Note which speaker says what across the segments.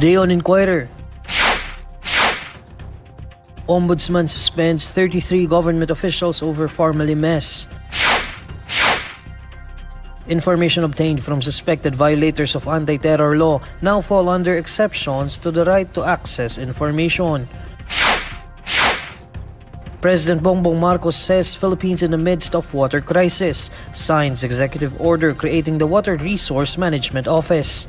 Speaker 1: Today on Inquirer, Ombudsman suspends 33 government officials over Pharmally mess. Information obtained from suspected violators of anti-terror law now fall under exceptions to the right to access information. President Bongbong Marcos says Philippines in the midst of water crisis, signs executive order creating the Water Resource Management Office.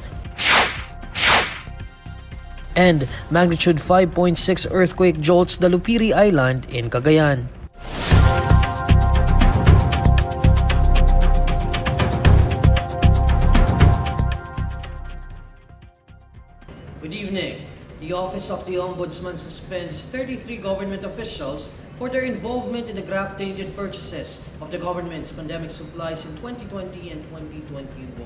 Speaker 1: And magnitude 5.6 earthquake jolts the Island in Cagayan. Good evening. The Office of the Ombudsman suspends 33 government officials for their involvement in the graft-tainted purchases of the government's pandemic supplies in 2020 and 2021.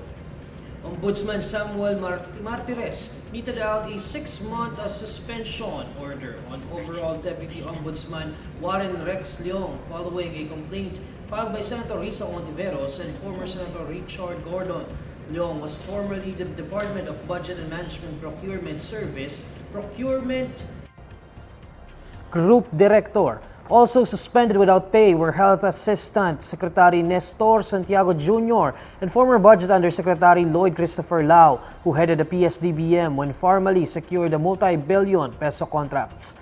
Speaker 1: Ombudsman Samuel Martires meted out a 6-month suspension order on overall Deputy Ombudsman Warren Rex Liong following a complaint filed by Senator Risa Ontiveros and former Senator Richard Gordon. Liong was formerly the Department of Budget and Management Procurement Service Procurement Group Director. Also suspended without pay were Health Assistant Secretary Nestor Santiago Jr. and former Budget Undersecretary Lloyd Christopher Lau, who headed the PSDBM when Pharmally secured the multi-billion peso contracts.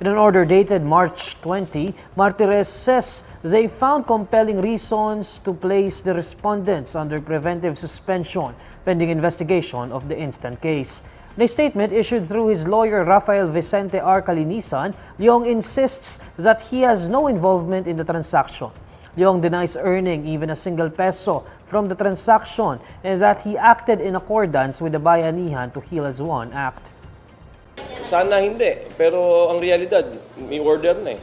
Speaker 1: In an order dated March 20, Martires says they found compelling reasons to place the respondents under preventive suspension pending investigation of the instant case. In a statement issued through his lawyer Rafael Vicente R. Calinisan, Liong insists that he has no involvement in the transaction. Liong denies earning even a single peso from the transaction and that he acted in accordance with the Bayanihan to Heal as One Act.
Speaker 2: Sana hindi, pero ang realidad, may order na eh.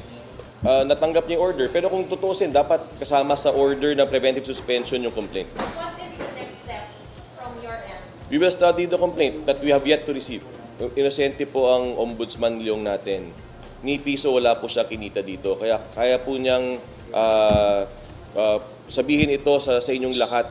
Speaker 2: Natanggap niya yung order, pero kung tutusin, dapat kasama sa order ng preventive suspension yung complaint.
Speaker 3: What is the next step from your end?
Speaker 2: We will study the complaint that we have yet to receive. Inosente po ang Ombudsman Liong natin. Ni piso wala po siya kinita dito. Kaya po niyang sabihin ito sa inyong lahat.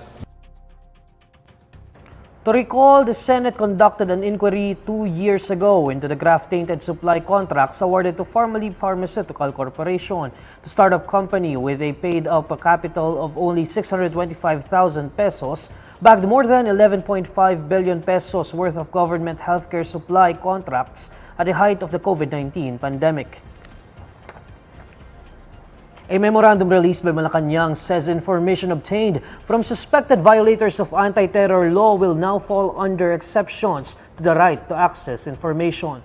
Speaker 1: To recall, the Senate conducted an inquiry 2 years ago into the graft-tainted supply contracts awarded to Pharmally Pharmaceutical Corporation, the startup company with a paid-up capital of only 625,000 pesos, bagged more than 11.5 billion pesos worth of government healthcare supply contracts at the height of the COVID-19 pandemic. A memorandum released by Malacañang says information obtained from suspected violators of anti-terror law will now fall under exceptions to the right to access information.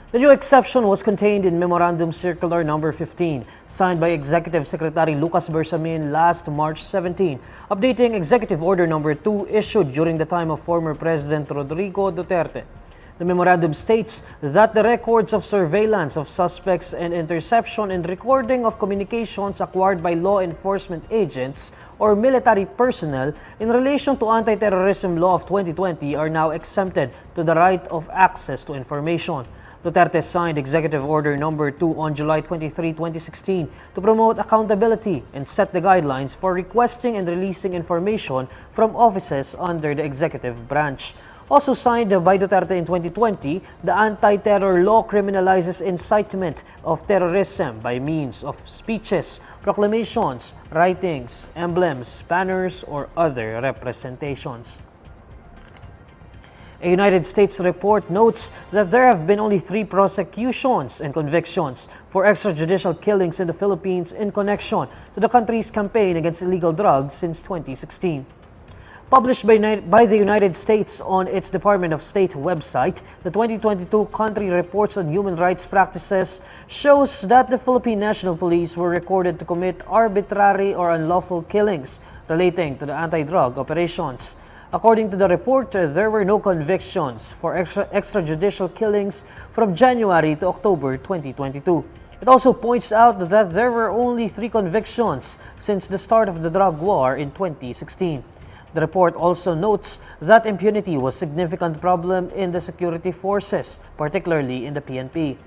Speaker 1: The new exception was contained in Memorandum Circular Number 15, signed by Executive Secretary Lucas Bersamin last March 17, updating Executive Order Number 2 issued during the time of former President Rodrigo Duterte. The memorandum states that the records of surveillance of suspects and interception and recording of communications acquired by law enforcement agents or military personnel in relation to anti-terrorism law of 2020 are now exempted to the right of access to information. Duterte signed Executive Order Number 2 on July 23, 2016 to promote accountability and set the guidelines for requesting and releasing information from offices under the executive branch. Also signed by Duterte in 2020, the anti-terror law criminalizes incitement of terrorism by means of speeches, proclamations, writings, emblems, banners, or other representations. A United States report notes that there have been only 3 prosecutions and convictions for extrajudicial killings in the Philippines in connection to the country's campaign against illegal drugs since 2016. Published by the United States on its Department of State website, the 2022 Country Reports on Human Rights Practices shows that the Philippine National Police were recorded to commit arbitrary or unlawful killings relating to the anti-drug operations. According to the report, there were no convictions for extrajudicial killings from January to October 2022. It also points out that there were only 3 convictions since the start of the drug war in 2016. The report also notes that impunity was a significant problem in the security forces, particularly in the PNP.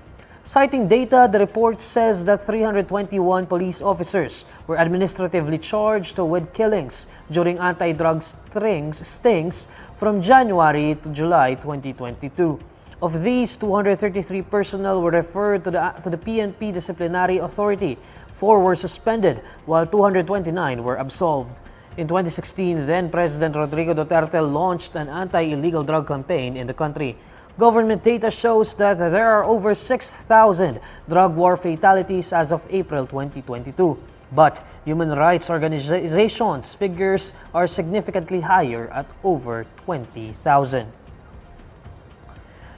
Speaker 1: Citing data, the report says that 321 police officers were administratively charged with killings during anti-drug stings from January to July 2022. Of these, 233 personnel were referred to the PNP Disciplinary Authority. 4 were suspended, while 229 were absolved. In 2016, then-President Rodrigo Duterte launched an anti-illegal drug campaign in the country. Government data shows that there are over 6,000 drug war fatalities as of April 2022. But human rights organizations' figures are significantly higher at over 20,000.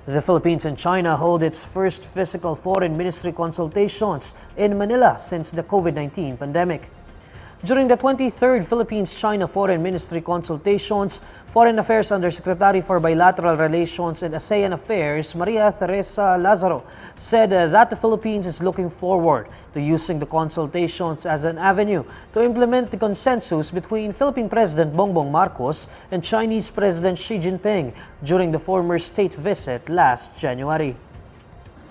Speaker 1: The Philippines and China hold its first physical foreign ministry consultations in Manila since the COVID-19 pandemic. During the 23rd Philippines-China Foreign Ministry consultations, Foreign Affairs Undersecretary for Bilateral Relations and ASEAN Affairs, Maria Teresa Lazaro, said that the Philippines is looking forward to using the consultations as an avenue to implement the consensus between Philippine President Bongbong Marcos and Chinese President Xi Jinping during the former state visit last January.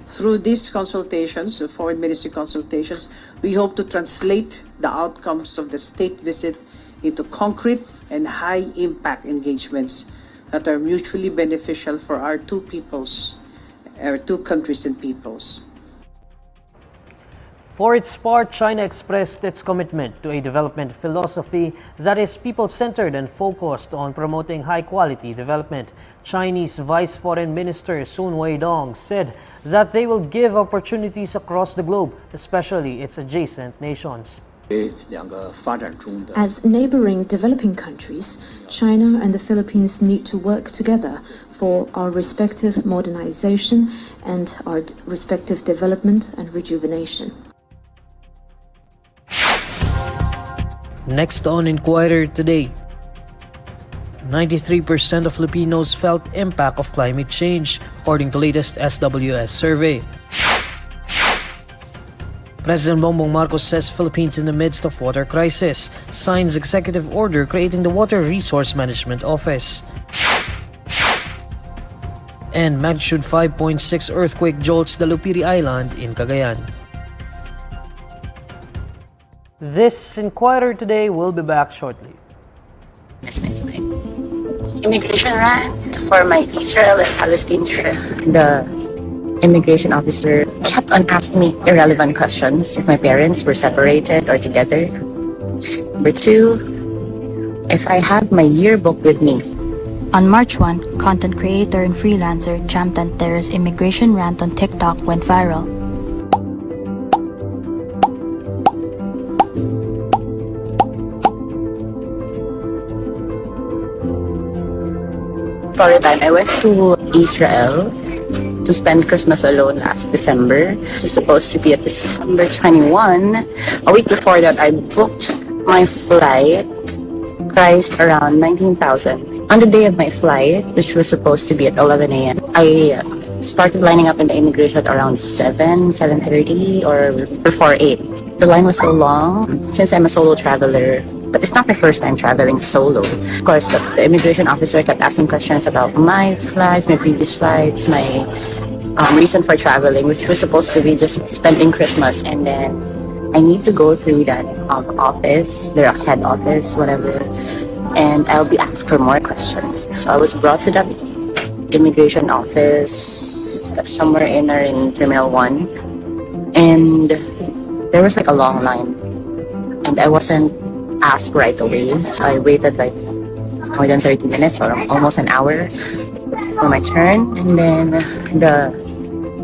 Speaker 4: Through these consultations, the foreign ministry consultations, we hope to translate the outcomes of the state visit into concrete and high-impact engagements that are mutually beneficial for our two countries and peoples.
Speaker 1: For its part, China expressed its commitment to a development philosophy that is people-centered and focused on promoting high-quality development. Chinese Vice Foreign Minister Sun Weidong said that they will give opportunities across the globe, especially its adjacent nations.
Speaker 5: As neighboring developing countries, China and the Philippines need to work together for our respective modernization and our respective development and rejuvenation.
Speaker 1: Next on Inquirer today, 93% of Filipinos felt impact of climate change, according to latest SWS survey. President Bongbong Marcos says Philippines in the midst of water crisis, signs executive order creating the Water Resource Management Office. And magnitude 5.6 earthquake jolts the Lupiri Island in Cagayan. This Inquirer today will be back shortly.
Speaker 6: Immigration rant for my Israel and Palestine trip. The immigration officer kept on asking me irrelevant questions if my parents were separated or together. Number 2, if I have my yearbook with me.
Speaker 7: On March 1, content creator and freelancer Jam Tantero's immigration rant on TikTok went viral.
Speaker 6: Story time. I went to Israel to spend Christmas alone last December. It was supposed to be at December 21. A week before that, I booked my flight, priced around 19,000. On the day of my flight, which was supposed to be at 11 a.m., I started lining up in the immigration at around 7:30 or before 8. The line was so long. Since I'm a solo traveler, but it's not my first time traveling solo. Of course, the immigration officer kept asking questions about my flights, my previous flights, my reason for traveling, which was supposed to be just spending Christmas. And then I need to go through that office, their head office, whatever, and I'll be asked for more questions. So I was brought to that immigration office somewhere in Terminal 1, and there was like a long line, and I wasn't asked right away, so I waited like more than 30 minutes or almost an hour for my turn. And then the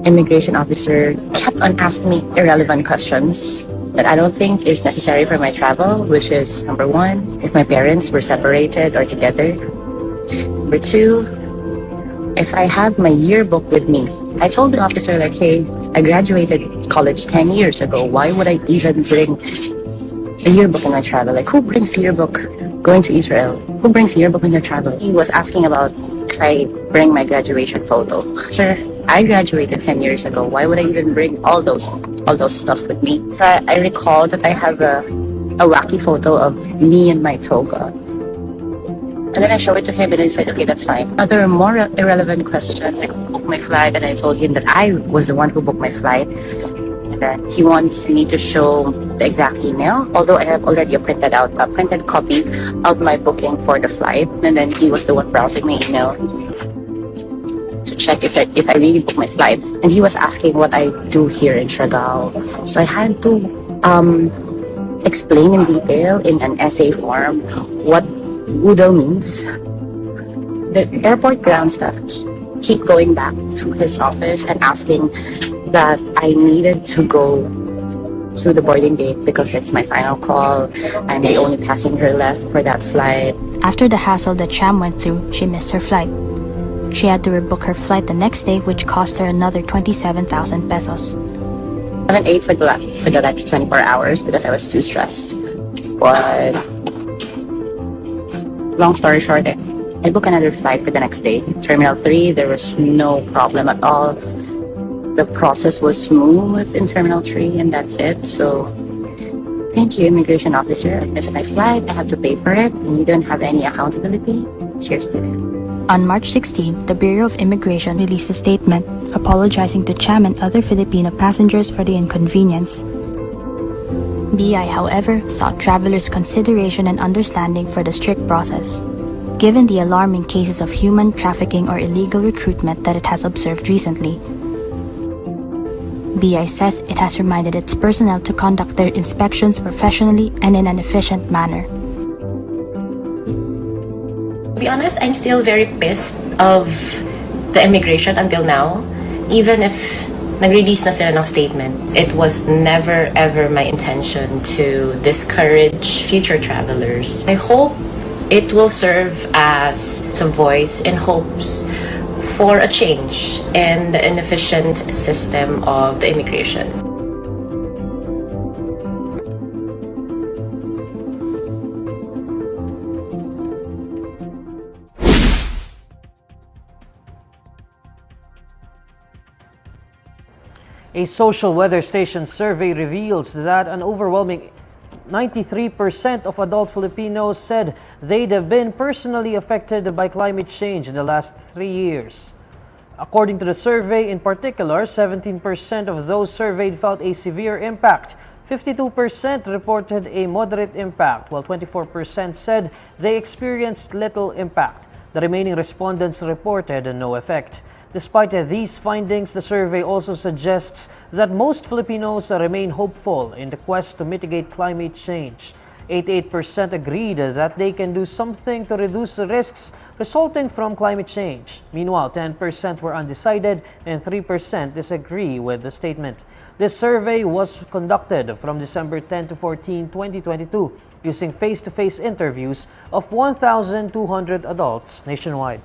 Speaker 6: immigration officer kept on asking me irrelevant questions that I don't think is necessary for my travel, which is number 1, if my parents were separated or together. Number 2, if I have my yearbook with me. I told the officer like, hey, I graduated college 10 years ago. Why would I even bring a yearbook in my travel? Like, who brings a yearbook going to Israel? Who brings a yearbook in their travel? He was asking about if I bring my graduation photo. Sir, I graduated 10 years ago. Why would I even bring all those stuff with me? I recall that I have a wacky photo of me in my toga. And then I showed it to him and he said, okay, that's fine. Other more irrelevant questions, like who booked my flight, and I told him that I was the one who booked my flight. And he wants me to show the exact email, although I have already printed copy of my booking for the flight. And then he was the one browsing my email to check if I really booked my flight. And he was asking what I do here in Siargao. So I had to explain in detail in an essay form what Udal means. The airport ground staff keep going back to his office and asking that I needed to go to the boarding gate because it's my final call. I'm the only passenger left for that flight.
Speaker 7: After the hassle that Cham went through, she missed her flight. She had to rebook her flight the next day, which cost her another 27,000 pesos.
Speaker 6: I haven't ate for the next 24 hours because I was too stressed. But long story short, I booked another flight for the next day. Terminal 3, there was no problem at all. The process was smooth in Terminal 3 and that's it. So thank you, immigration officer. I missed my flight. I have to pay for it and you don't have any accountability. Cheers to that.
Speaker 7: On March 16, the Bureau of Immigration released a statement apologizing to Cham and other Filipino passengers for the inconvenience. BI, however, sought travelers' consideration and understanding for the strict process, given the alarming cases of human trafficking or illegal recruitment that it has observed recently. BI says it has reminded its personnel to conduct their inspections professionally and in an efficient manner.
Speaker 8: To be honest, I'm still very pissed of the immigration until now. Even if nag-release na sila ng statement, it was never ever my intention to discourage future travelers. I hope it will serve as some voice and hopes for a change in the inefficient system of the immigration.
Speaker 1: A social weather station survey reveals that an overwhelming 93% of adult Filipinos said they'd have been personally affected by climate change in the last 3 years. According to the survey, in particular, 17% of those surveyed felt a severe impact, 52% reported a moderate impact, while 24% said they experienced little impact. The remaining respondents reported no effect. Despite these findings, the survey also suggests that most Filipinos remain hopeful in the quest to mitigate climate change. 88% agreed that they can do something to reduce the risks resulting from climate change. Meanwhile, 10% were undecided and 3% disagree with the statement. This survey was conducted from December 10 to 14, 2022, using face-to-face interviews of 1,200 adults nationwide.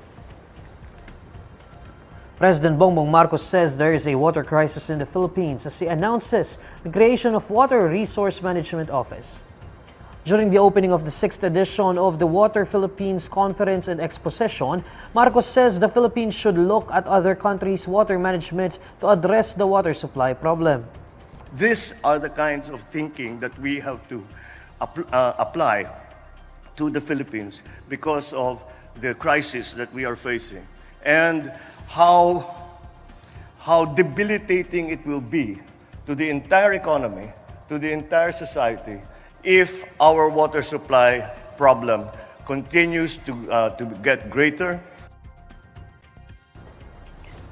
Speaker 1: President Bongbong Marcos says there is a water crisis in the Philippines as he announces the creation of Water Resource Management Office. During the opening of the 6th edition of the Water Philippines Conference and Exposition, Marcos says the Philippines should look at other countries' water management to address the water supply problem.
Speaker 9: These are the kinds of thinking that we have to apply to the Philippines because of the crisis that we are facing and how debilitating it will be to the entire economy, to the entire society, if our water supply problem continues to get greater.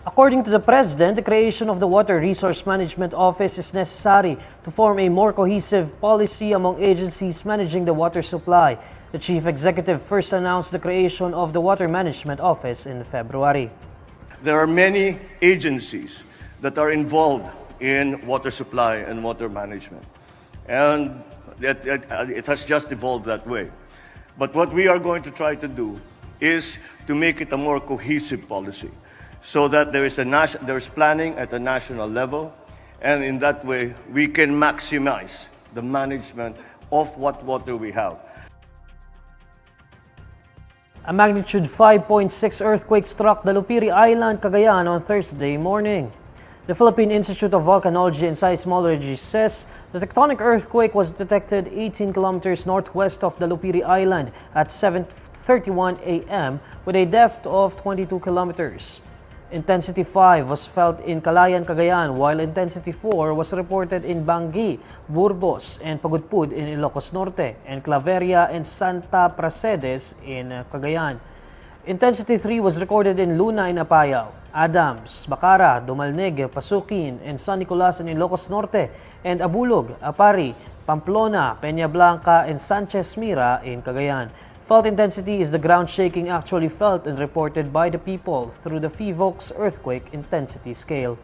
Speaker 1: According to the President, the creation of the Water Resource Management Office is necessary to form a more cohesive policy among agencies managing the water supply. The Chief Executive first announced the creation of the Water Management Office in February.
Speaker 9: There are many agencies that are involved in water supply and water management. And it has just evolved that way. But what we are going to try to do is to make it a more cohesive policy so that there is planning at the national level, and in that way we can maximize the management of what water we have.
Speaker 1: A magnitude 5.6 earthquake struck the Lupiri Island, Cagayan on Thursday morning. The Philippine Institute of Volcanology and Seismology says the tectonic earthquake was detected 18 kilometers northwest of the Lupiri Island at 7:31 a.m. with a depth of 22 kilometers. Intensity 5 was felt in Calayan, Cagayan, while Intensity 4 was reported in Bangi, Burgos, and Pagudpud in Ilocos Norte, and Claveria and Santa Pracedes in Cagayan. Intensity 3 was recorded in Luna in Apayao, Adams, Bacara, Dumalneg, Pasukin, and San Nicolas in Ilocos Norte, and Abulog, Apari, Pamplona, Peña Blanca, and Sanchez Mira in Cagayan. Fault intensity is the ground shaking actually felt and reported by the people through the FIVOX earthquake intensity scale.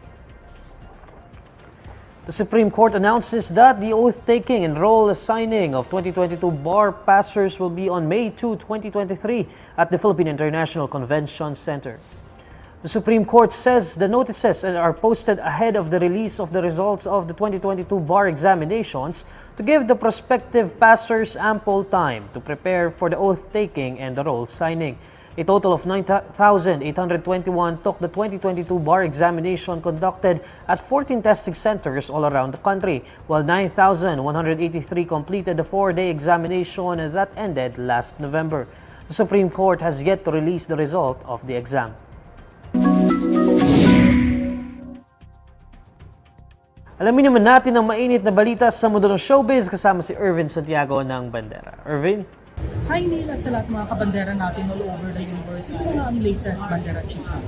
Speaker 1: The Supreme Court announces that the oath-taking and roll signing of 2022 bar passers will be on May 2, 2023 at the Philippine International Convention Center. The Supreme Court says the notices are posted ahead of the release of the results of the 2022 bar examinations to give the prospective passers ample time to prepare for the oath-taking and the roll signing. A total of 9,821 took the 2022 bar examination conducted at 14 testing centers all around the country, while 9,183 completed the 4-day examination that ended last November. The Supreme Court has yet to release the result of the exam. Alamin naman natin ang mainit na balita sa mundo ng showbiz kasama si Irvin Santiago ng Bandera. Irvin?
Speaker 10: Hi Neil at sa lahat mga kabandera natin all over the universe. Ito na ang latest Bandera Chika.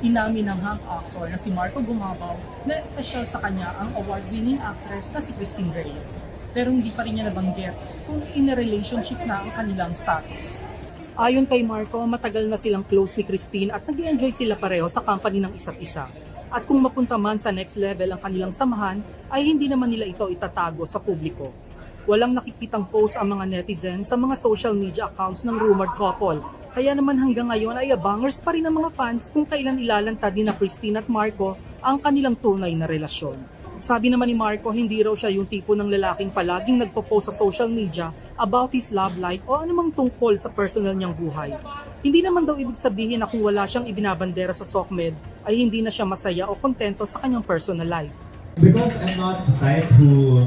Speaker 10: Inamin ng hang actor na si Marco Gumabaw na espesyal sa kanya ang award-winning actress na si Christine Reyes. Pero hindi pa rin niya nabanggit kung in a relationship na ang kanilang status. Ayon kay Marco, matagal na silang close ni Christine at nag-enjoy sila pareho sa company ng isa't isa. At kung mapunta man sa next level ang kanilang samahan, ay hindi naman nila ito itatago sa publiko. Walang nakikitang post ang mga netizens sa mga social media accounts ng rumored couple. Kaya naman hanggang ngayon ay abangers pa rin ang mga fans kung kailan ilalantad ni na Christine at Marco ang kanilang tunay na relasyon. Sabi naman ni Marco, hindi raw siya yung tipo ng lalaking palaging nagpo-post sa social media about his love life o anumang tungkol sa personal niyang buhay. Hindi naman daw ibig sabihin na kung wala siyang ibinabandera sa SOCMED ay hindi na siya masaya o kontento sa kanyang personal life.
Speaker 11: Because I'm not the type who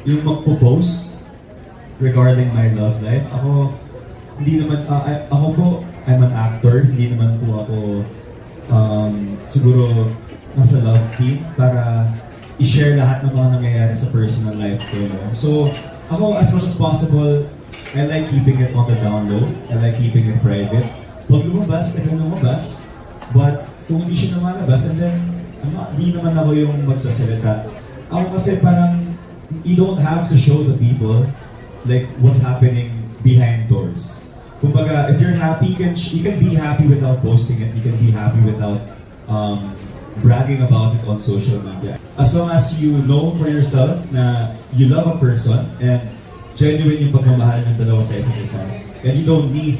Speaker 11: yung magpo-post regarding my love life. Ako, hindi naman, ako po, I'm an actor, hindi naman po ako siguro nasa love team para i-share lahat ng mga nangyayari sa personal life ko. No? So, ako, as much as possible, I like keeping it on the down low. I like keeping it private. Pag lumabas, I can lumabas. But kung hindi siya namalabas, and then, hindi naman ako yung magsasalita. Ako kasi parang, you don't have to show the people like what's happening behind doors. Kumbaga, if you're happy, you can be happy without posting it. You can be happy without bragging about it on social media. As long as you know for yourself na you love a person and genuine yung pagmamahal ng dalawa sa isa't isa, and you don't need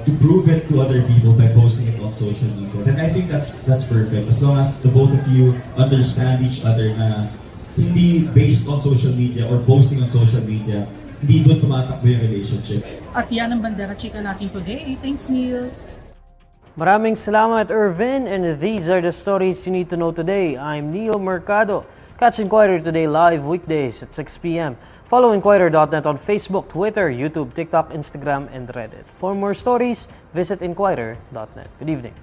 Speaker 11: to prove it to other people by posting it on social media, then I think that's perfect. As long as the both of you understand each other na hindi based on social media or posting on social media, hindi doon tumatakbo yung relationship.
Speaker 10: At yan ang Bandera Chika natin today. Thanks, Neil.
Speaker 1: Maraming salamat, Irvin, and these are the stories you need to know today. I'm Neil Mercado. Catch Inquirer Today live weekdays at 6 p.m. Follow INQUIRER.net on Facebook, Twitter, YouTube, TikTok, Instagram, and Reddit. For more stories, visit INQUIRER.net. Good evening.